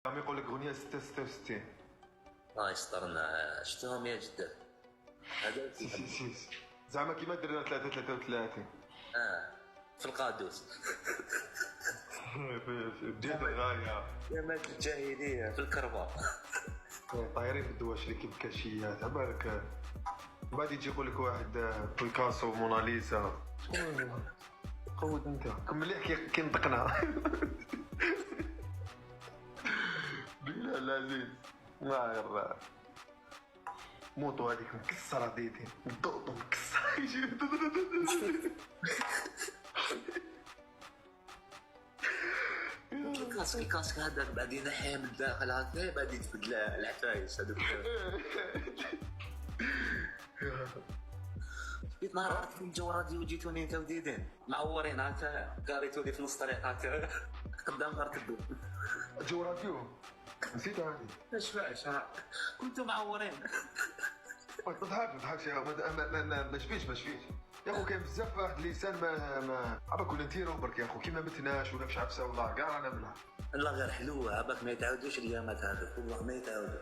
عم يقول لك اغنيه 666. الله يسترنا، شفتهم يا جدة هذا سي زعما كيما درنا 333 في القادوس. في بداية الغايه يا مات الجاهلية في الكربة. طايرين بالدواش اللي كيف كاشيات عبالك. من بعد يجي يقول لك واحد بيكاسو موناليزا. قود انت كمل كي نطقنا. بالله العزيز ما غير موطو هذيك مكسره ديدي ضغطو مكسر. الكاسك هذاك بعدين حامل داخل هكا بعد يتبدل العفايس هذوك. جيت نهار في الجو راديو جيتوني انت وديدين معورين هكا قاريتوني في نص طريق هكا قدام غير كدو جو راديو نسيت هذه. اش فاش كنتو معورين. ما تضحكش يا ما شفيش يا اخو. كاين بزاف واحد اللسان ما عباك ولا نتيرو برك يا اخو كيما متناش ولا مش عارف والله كاع انا بلا. لا غير حلوه عباك ما يتعاودوش الايامات هذوك والله ما يتعاودوا.